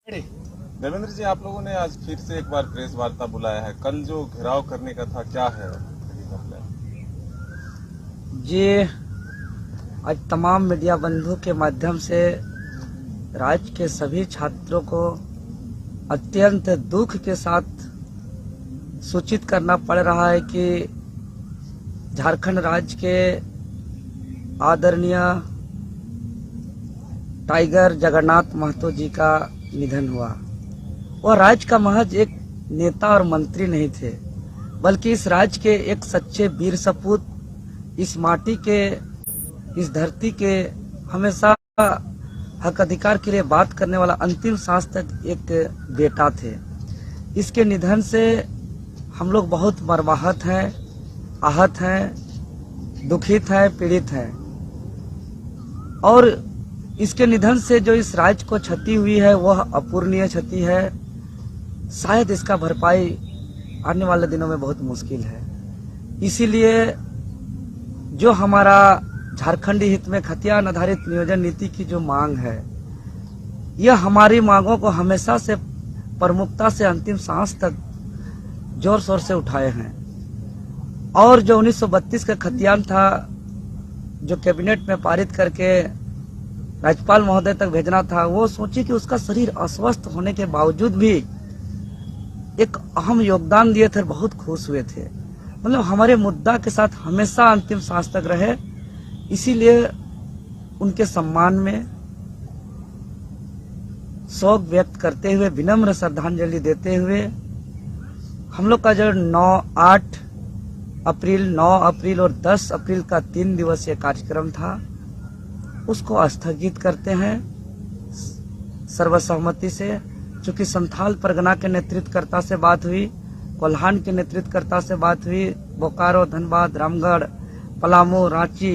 देवेंद्र जी, आप लोगों ने आज फिर से एक बार प्रेस वार्ता बुलाया है। कल जो घेराव करने का था, क्या है आगे का प्लान? जी, आज तमाम मीडिया बंधु के माध्यम से राज्य के सभी छात्रों को अत्यंत दुख के साथ सूचित करना पड़ रहा है कि झारखंड राज्य के आदरणीय टाइगर जगन्नाथ महतो जी का निधन हुआ। वह राज्य का महज एक नेता और मंत्री नहीं थे, बल्कि इस राज्य के एक सच्चे वीर सपूत, इस माटी के, इस धरती के हमेशा हक अधिकार के लिए बात करने वाला अंतिम सांस तक एक बेटा थे। इसके निधन से हम लोग बहुत मर्माहत हैं, आहत हैं, दुखित हैं, पीड़ित हैं। और इसके निधन से जो इस राज्य को क्षति हुई है वह अपूरणीय क्षति है। शायद इसका भरपाई आने वाले दिनों में बहुत मुश्किल है। इसीलिए जो हमारा झारखंडी हित में खतियान आधारित नियोजन नीति की जो मांग है, यह हमारी मांगों को हमेशा से प्रमुखता से अंतिम सांस तक जोर शोर से उठाए हैं। और जो 1932 का खतियान था, जो कैबिनेट में पारित करके राज्यपाल महोदय तक भेजना था, वो सोची कि उसका शरीर अस्वस्थ होने के बावजूद भी एक अहम योगदान दिए थे, बहुत खुश हुए थे। मतलब हमारे मुद्दा के साथ हमेशा अंतिम सांस तक रहे। इसीलिए उनके सम्मान में शोक व्यक्त करते हुए, विनम्र श्रद्धांजलि देते हुए हम लोग का जो 8 अप्रैल, 9 अप्रैल और 10 अप्रैल का 3 दिवसीय कार्यक्रम था, उसको स्थगित करते हैं सर्वसम्मति से। चूंकि संथाल परगना के नेतृत्वकर्ता से बात हुई, कोल्हान के नेतृत्वकर्ता से बात हुई, बोकारो, धनबाद, रामगढ़, पलामू, रांची,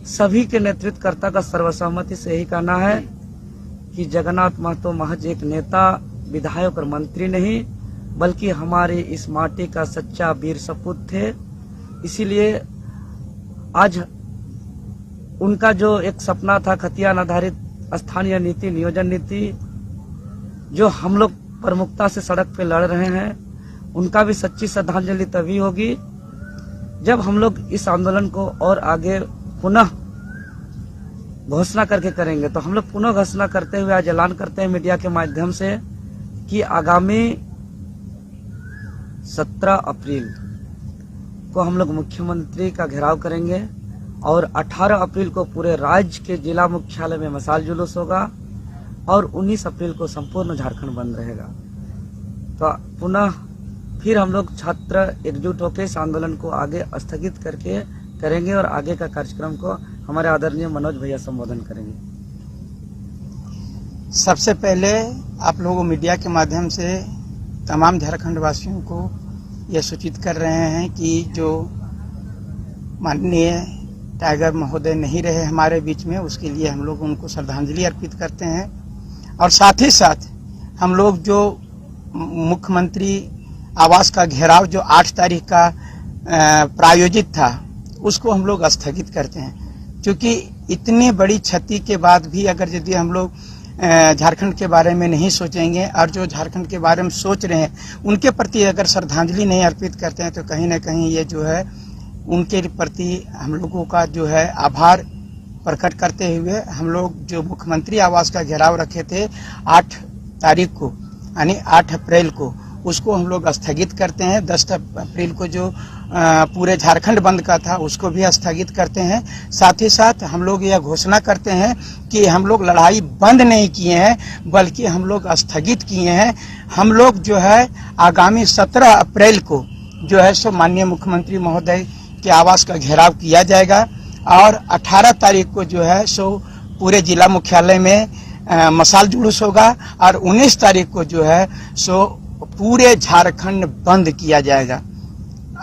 सभी के नेतृत्वकर्ता का सर्वसम्मति से यही कहना है कि जगन्नाथ महतो महज एक नेता, विधायक और मंत्री नहीं, बल्कि हमारी इस माटी का सच्चा वीर सपूत थे। इसीलिए आज उनका जो एक सपना था खतियान आधारित स्थानीय नीति, नियोजन नीति, जो हम लोग प्रमुखता से सड़क पे लड़ रहे हैं, उनका भी सच्ची श्रद्धांजलि तभी होगी जब हम लोग इस आंदोलन को और आगे पुनः घोषणा करके करेंगे। तो हम लोग पुनः घोषणा करते हुए आज ऐलान करते हैं मीडिया के माध्यम से कि आगामी 17 अप्रैल को हम लोग मुख्यमंत्री का घेराव करेंगे और 18 अप्रैल को पूरे राज्य के जिला मुख्यालय में मशाल जुलूस होगा और 19 अप्रैल को संपूर्ण झारखंड बंद रहेगा। तो पुनः फिर हम लोग छात्र एकजुट होकर इस आंदोलन को आगे स्थगित करके करेंगे और आगे का कार्यक्रम को हमारे आदरणीय मनोज भैया संबोधन करेंगे। सबसे पहले आप लोगों मीडिया के माध्यम से तमाम झारखंड वासियों को यह सूचित कर रहे हैं कि जो माननीय टाइगर महोदय नहीं रहे हमारे बीच में, उसके लिए हम लोग उनको श्रद्धांजलि अर्पित करते हैं। और साथ ही साथ हम लोग जो मुख्यमंत्री आवास का घेराव जो 8 तारीख का प्रायोजित था, उसको हम लोग स्थगित करते हैं। क्योंकि इतनी बड़ी क्षति के बाद भी अगर यदि हम लोग झारखंड के बारे में नहीं सोचेंगे और जो झारखंड के बारे में सोच रहे हैं उनके प्रति अगर श्रद्धांजलि नहीं अर्पित करते हैं, तो कहीं ना कहीं ये जो है उनके प्रति हम लोगों का जो है आभार प्रकट करते हुए हम लोग जो मुख्यमंत्री आवास का घेराव रखे थे 8 तारीख को, यानी 8 अप्रैल को, उसको हम लोग स्थगित करते हैं। 10 अप्रैल को जो पूरे झारखंड बंद का था, उसको भी स्थगित करते हैं। साथ ही साथ हम लोग यह घोषणा करते हैं कि हम लोग लड़ाई बंद नहीं किए हैं, बल्कि हम लोग स्थगित किए हैं। हम लोग जो है आगामी 17 अप्रैल को जो है सो माननीय मुख्यमंत्री महोदय के आवास का घेराव किया जाएगा और 18 तारीख को जो है सो पूरे जिला मुख्यालय में मशाल जुलूस होगा और 19 तारीख को जो है सो पूरे झारखंड बंद किया जाएगा।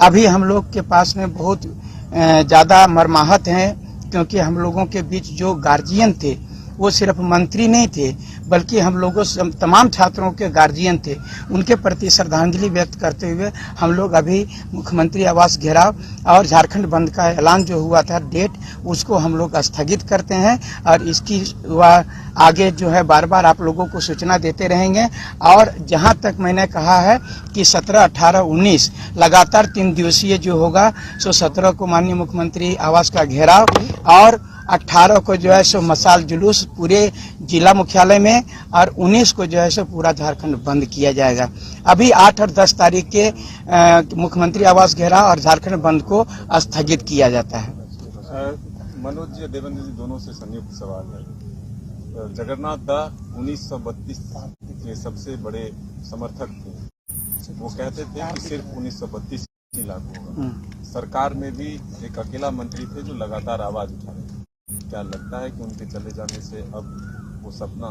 अभी हम लोग के पास में बहुत ज़्यादा मर्माहत हैं, क्योंकि हम लोगों के बीच जो गार्जियन थे वो सिर्फ मंत्री नहीं थे बल्कि हम लोगों तमाम छात्रों के गार्जियन थे। उनके प्रति श्रद्धांजलि व्यक्त करते हुए हम लोग अभी मुख्यमंत्री आवास घेराव और झारखंड बंद का ऐलान जो हुआ था डेट, उसको हम लोग स्थगित करते हैं और इसकी आगे जो है बार बार आप लोगों को सूचना देते रहेंगे। और जहां तक मैंने कहा है कि 17, 18, 19 लगातार 3 दिवसीय जो होगा, सो 17 को माननीय मुख्यमंत्री आवास का घेराव और 18 को जो है सो मशाल जुलूस पूरे जिला मुख्यालय में और 19 को जो है सो पूरा झारखंड बंद किया जाएगा। अभी 8 और 10 तारीख के मुख्यमंत्री आवास घेराव और झारखंड बंद को स्थगित किया जाता है। मनोज जी, देवेंद्र जी दोनों से संयुक्त सवाल है। जगन्नाथ दा 1932 के सबसे बड़े समर्थक थे। वो कहते थे कि सिर्फ 1932 ही लागू होगा। सरकार में भी एक अकेला मंत्री थे जो लगातार आवाज उठा रहे थे। क्या लगता है कि उनके चले जाने से अब वो सपना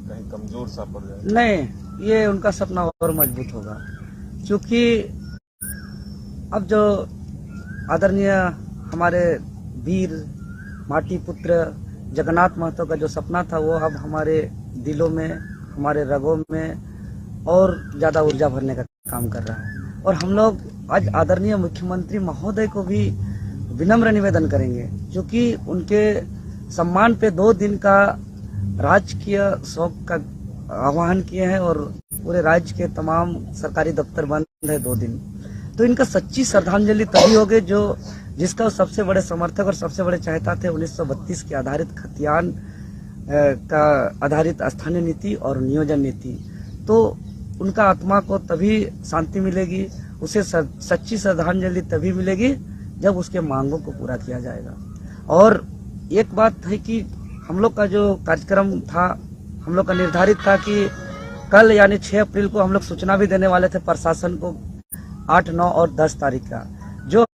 कहीं कमजोर सा पड़ जाएगा? नहीं, ये उनका सपना और मजबूत होगा, क्योंकि अब जो आदरणीय हमारे वीर माटी पुत्र जगन्नाथ महतो का जो सपना था, वो अब हमारे दिलों में, हमारे रगों में और ज्यादा ऊर्जा भरने का काम कर रहा है। और हम लोग आज आदरणीय मुख्यमंत्री महोदय को भी विनम्र निवेदन करेंगे, क्योंकि उनके सम्मान पे 2 दिन का राजकीय शोक का आह्वान किए हैं और पूरे राज्य के तमाम सरकारी दफ्तर बंद है 2 दिन। तो इनका सच्ची श्रद्धांजलि तभी होगी जो जिसका सबसे बड़े समर्थक और सबसे बड़े चाहता थे 1932 के आधारित खतियान का आधारित स्थानीय नीति और नियोजन नीति। तो उनका आत्मा को तभी शांति मिलेगी, उसे सच्ची श्रद्धांजलि तभी मिलेगी जब उसके मांगों को पूरा किया जाएगा। और एक बात है कि हम लोग का जो कार्यक्रम था, हम लोग का निर्धारित था कि कल यानी 6 अप्रैल को हम लोग सूचना भी देने वाले थे प्रशासन को 8, 9 और 10 तारीख का। जो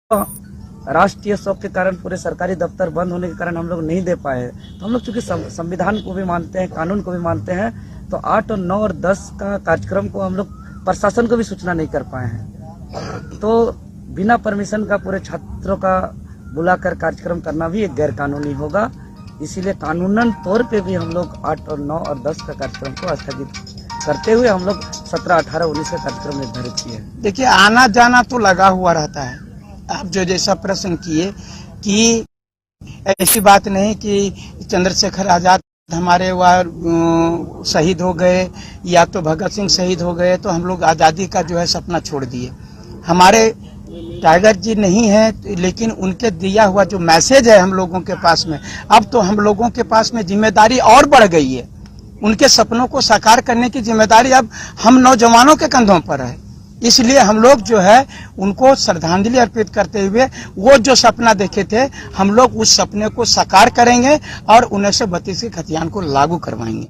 राष्ट्रीय शोक के कारण पूरे सरकारी दफ्तर बंद होने के कारण हम लोग नहीं दे पाए। तो हम लोग चूंकि संविधान को भी मानते हैं, कानून को भी मानते हैं, तो 8 और 9 और 10 का कार्यक्रम को हम लोग प्रशासन को भी सूचना नहीं कर पाए हैं। तो बिना परमिशन का पूरे छात्रों का बुलाकर कार्यक्रम करना भी एक गैर कानूनी होगा। इसीलिए कानूनन तौर पे भी हम लोग 8 और 9 और 10 का कार्यक्रम को स्थगित करते हुए हम लोग 17, 18, 19 का कार्यक्रम निर्धारित किए। देखिए, आना जाना तो लगा हुआ रहता है। आप जो जैसा प्रश्न किए कि ऐसी बात नहीं कि चंद्रशेखर आजाद हमारे वह शहीद हो गए या तो भगत सिंह शहीद हो गए तो हम लोग आज़ादी का जो है सपना छोड़ दिए। हमारे टाइगर जी नहीं है, लेकिन उनके दिया हुआ जो मैसेज है हम लोगों के पास में, अब तो हम लोगों के पास में जिम्मेदारी और बढ़ गई है। उनके सपनों को साकार करने की जिम्मेदारी अब हम नौजवानों के कंधों पर है। इसलिए हम लोग जो है उनको श्रद्धांजलि अर्पित करते हुए वो जो सपना देखे थे, हम लोग उस सपने को साकार करेंगे और 1932 के खतियान को लागू करवाएंगे।